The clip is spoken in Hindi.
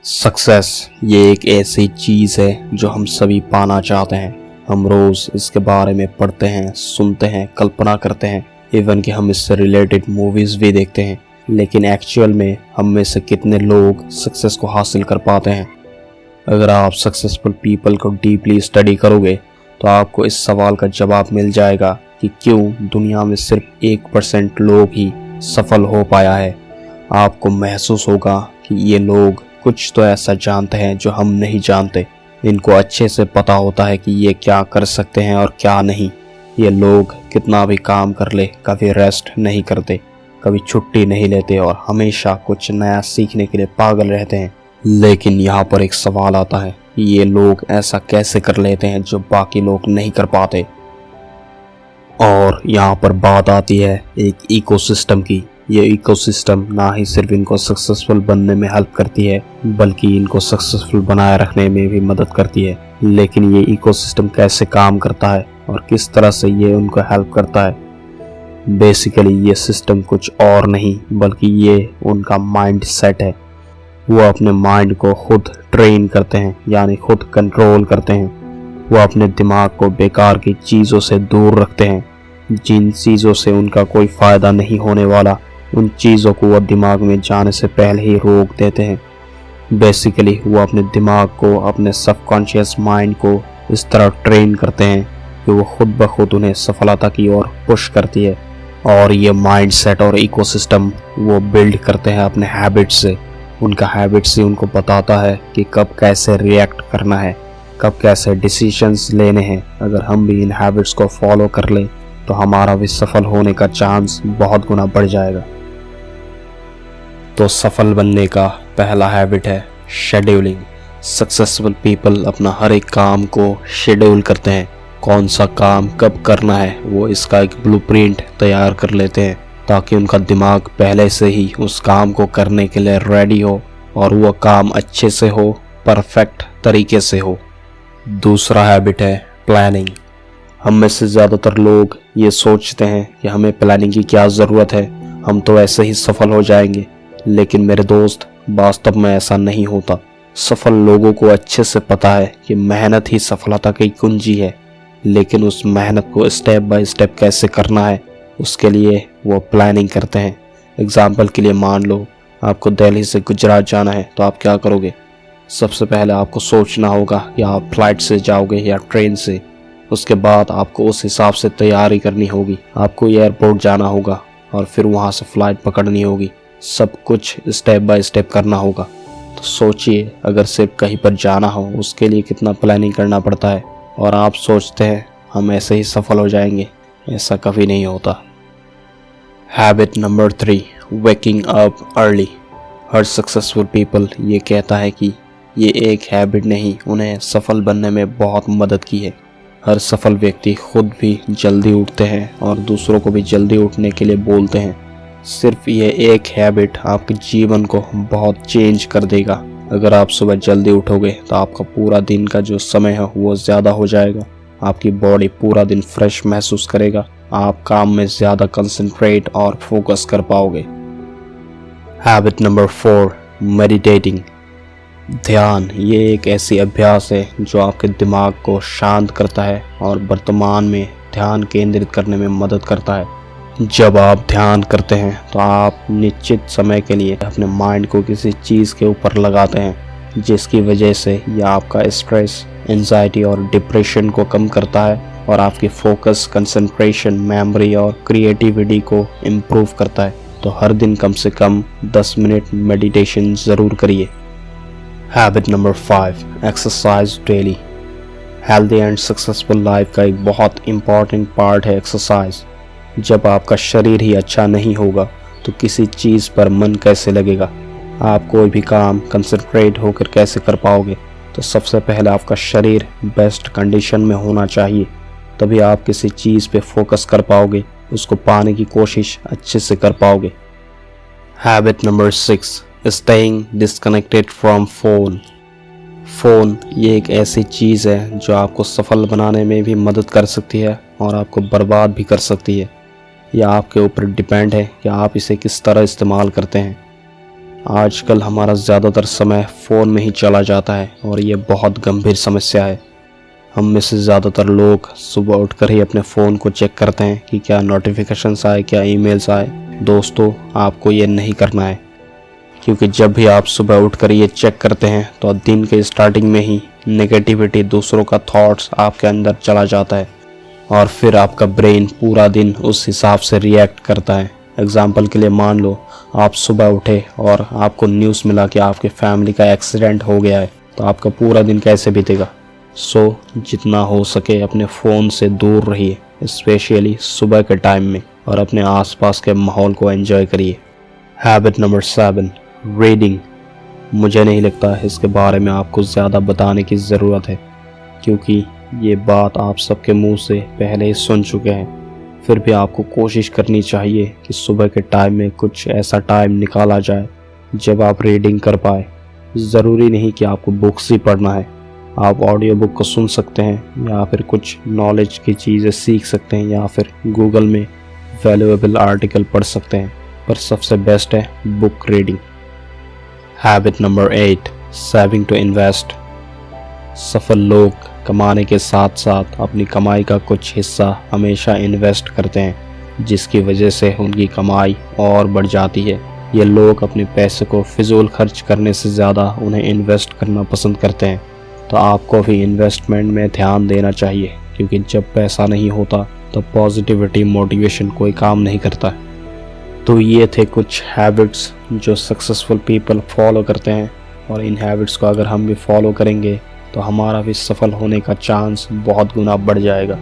सक्सेस ये एक ऐसी चीज़ है जो हम सभी पाना चाहते हैं। हम रोज़ इसके बारे में पढ़ते हैं, सुनते हैं, कल्पना करते हैं, इवन कि हम इससे रिलेटेड मूवीज़ भी देखते हैं। लेकिन एक्चुअल में हम में से कितने लोग सक्सेस को हासिल कर पाते हैं? अगर आप सक्सेसफुल पीपल को डीपली स्टडी करोगे तो आपको इस सवाल का जवाब मिल जाएगा कि क्यों दुनिया में सिर्फ 1% लोग ही सफल हो पाया है। आपको महसूस होगा कि ये लोग कुछ तो ऐसा जानते हैं जो हम नहीं जानते। इनको अच्छे से पता होता है कि ये क्या कर सकते हैं और क्या नहीं। ये लोग कितना भी काम कर ले कभी रेस्ट नहीं करते, कभी छुट्टी नहीं लेते और हमेशा कुछ नया सीखने के लिए पागल रहते हैं। लेकिन यहाँ पर एक सवाल आता है कि ये लोग ऐसा कैसे कर लेते हैं जो बाकी लोग नहीं कर पाते। और यहाँ पर बात आती है एक इकोसिस्टम की। ये इकोसिस्टम ना ही सिर्फ इनको सक्सेसफुल बनने में हेल्प करती है बल्कि इनको सक्सेसफुल बनाए रखने में भी मदद करती है। लेकिन ये इकोसिस्टम कैसे काम करता है और किस तरह से ये उनको हेल्प करता है? बेसिकली ये सिस्टम कुछ और नहीं बल्कि ये उनका माइंड सेट है। वो अपने माइंड को खुद ट्रेन करते हैं, यानी खुद कंट्रोल करते हैं। वो अपने दिमाग को बेकार की चीज़ों से दूर रखते हैं। जिन चीज़ों से उनका कोई फ़ायदा नहीं होने वाला, उन चीज़ों को वो दिमाग में जाने से पहले ही रोक देते हैं। बेसिकली वो अपने दिमाग को, अपने सबकॉन्शियस माइंड को इस तरह ट्रेन करते हैं कि वो खुद ब खुद उन्हें सफलता की ओर पुश करती है। और ये माइंड सेट और इकोसिस्टम वो बिल्ड करते हैं अपने हैबिट से। उनका हैबिट से उनको बताता है कि कब कैसे रिएक्ट करना है, कब कैसे डिसीजंस लेने हैं। अगर हम भी इन हैबिट्स को फॉलो कर लें तो हमारा भी सफल होने का चांस बहुत गुना बढ़ जाएगा। तो सफल बनने का पहला हैबिट है शेड्यूलिंग। सक्सेसफुल पीपल अपना हर एक काम को शेड्यूल करते हैं। कौन सा काम कब करना है वो इसका एक ब्लूप्रिंट तैयार कर लेते हैं ताकि उनका दिमाग पहले से ही उस काम को करने के लिए रेडी हो और वो काम अच्छे से हो, परफेक्ट तरीके से हो। दूसरा हैबिट है प्लानिंग। हम में से ज़्यादातर लोग ये सोचते हैं कि हमें प्लानिंग की क्या ज़रूरत है, हम तो ऐसे ही सफल हो जाएंगे। लेकिन मेरे दोस्त, वास्तव में ऐसा नहीं होता। सफल लोगों को अच्छे से पता है कि मेहनत ही सफलता की कुंजी है, लेकिन उस मेहनत को स्टेप बाय स्टेप कैसे करना है उसके लिए वो प्लानिंग करते हैं। एग्जाम्पल के लिए मान लो आपको दिल्ली से गुजरात जाना है तो आप क्या करोगे? सबसे पहले आपको सोचना होगा कि आप फ्लाइट से जाओगे या ट्रेन से। उसके बाद आपको उस हिसाब से तैयारी करनी होगी। आपको एयरपोर्ट जाना होगा और फिर वहाँ से फ़्लाइट पकड़नी होगी। सब कुछ स्टेप बाय स्टेप करना होगा। तो सोचिए, अगर सिर्फ कहीं पर जाना हो उसके लिए कितना प्लानिंग करना पड़ता है। और आप सोचते हैं हम ऐसे ही सफल हो जाएंगे। ऐसा कभी नहीं होता। Habit number 3, waking up early. हर सक्सेसफुल पीपल ये कहता है कि ये एक हैबिट नहीं, उन्हें सफल बनने में बहुत मदद की है। हर सफल व्यक्ति खुद भी जल्दी उठते हैं और दूसरों को भी जल्दी उठने के लिए बोलते हैं। सिर्फ ये एक हैबिट आपके जीवन को बहुत चेंज कर देगा। अगर आप सुबह जल्दी उठोगे तो आपका पूरा दिन का जो समय है वो ज़्यादा हो जाएगा। आपकी बॉडी पूरा दिन फ्रेश महसूस करेगा। आप काम में ज़्यादा कंसंट्रेट और फोकस कर पाओगे। Habit number 4, meditating. ध्यान ये एक ऐसी अभ्यास है जो आपके दिमाग को शांत करता है और वर्तमान में ध्यान केंद्रित करने में मदद करता है। जब आप ध्यान करते हैं तो आप निश्चित समय के लिए अपने माइंड को किसी चीज़ के ऊपर लगाते हैं, जिसकी वजह से यह आपका स्ट्रेस, एंजाइटी और डिप्रेशन को कम करता है और आपकी फोकस, कंसंट्रेशन, मेमोरी और क्रिएटिविटी को इम्प्रूव करता है। तो हर दिन कम से कम 10 मिनट मेडिटेशन ज़रूर करिए। Habit number 5, exercise daily. Healthy and successful life का एक बहुत इम्पॉर्टेंट पार्ट है एक्सरसाइज। जब आपका शरीर ही अच्छा नहीं होगा तो किसी चीज़ पर मन कैसे लगेगा? आप कोई भी काम कंसंट्रेट होकर कैसे कर पाओगे? तो सबसे पहले आपका शरीर बेस्ट कंडीशन में होना चाहिए, तभी आप किसी चीज़ पे फोकस कर पाओगे, उसको पाने की कोशिश अच्छे से कर पाओगे। Habit number 6, staying disconnected from phone. Phone ये एक ऐसी चीज़ है जो आपको सफल बनाने में भी मदद कर सकती है और आपको बर्बाद भी कर सकती है। यह आपके ऊपर डिपेंड है कि आप इसे किस तरह इस्तेमाल करते हैं। आजकल हमारा ज़्यादातर समय फ़ोन में ही चला जाता है और ये बहुत गंभीर समस्या है। हम में से ज़्यादातर लोग सुबह उठकर ही अपने फ़ोन को चेक करते हैं कि क्या नोटिफिकेशंस आए, क्या ईमेल्स आए। दोस्तों, आपको ये नहीं करना है, क्योंकि जब भी आप सुबह उठकर ये चेक करते हैं तो दिन के स्टार्टिंग में ही नेगेटिविटी, दूसरों का थॉट्स आपके अंदर चला जाता है और फिर आपका ब्रेन पूरा दिन उस हिसाब से रिएक्ट करता है। एग्जाम्पल के लिए मान लो आप सुबह उठे और आपको न्यूज़ मिला कि आपके फैमिली का एक्सीडेंट हो गया है, तो आपका पूरा दिन कैसे बीतेगा। सो जितना हो सके अपने फ़ोन से दूर रहिए, स्पेशली सुबह के टाइम में, और अपने आसपास के माहौल को एंजॉय करिए। Habit number 7, reading. मुझे नहीं लगता इसके बारे में आपको ज़्यादा बताने की ज़रूरत है, क्योंकि ये बात आप सबके मुंह से पहले ही सुन चुके हैं। फिर भी आपको कोशिश करनी चाहिए कि सुबह के टाइम में कुछ ऐसा टाइम निकाला जाए जब आप रीडिंग कर पाए। ज़रूरी नहीं कि आपको बुक्स ही पढ़ना है, आप ऑडियो बुक को सुन सकते हैं या फिर कुछ नॉलेज की चीज़ें सीख सकते हैं या फिर गूगल में वैल्यूएबल आर्टिकल पढ़ सकते हैं, पर सबसे बेस्ट है book reading. Habit number 8, saving to invest. सफल लोग कमाने के साथ साथ अपनी कमाई का कुछ हिस्सा हमेशा इन्वेस्ट करते हैं, जिसकी वजह से उनकी कमाई और बढ़ जाती है। ये लोग अपने पैसे को फिजूल खर्च करने से ज़्यादा उन्हें इन्वेस्ट करना पसंद करते हैं। तो आपको भी इन्वेस्टमेंट में ध्यान देना चाहिए, क्योंकि जब पैसा नहीं होता तो पॉजिटिविटी, मोटिवेशन कोई काम नहीं करता। तो ये थे कुछ हैबिट्स जो सक्सेसफुल पीपल फॉलो करते हैं, और इन हैबिट्स को अगर हम भी फॉलो करेंगे तो हमारा भी सफल होने का चांस बहुत गुना बढ़ जाएगा।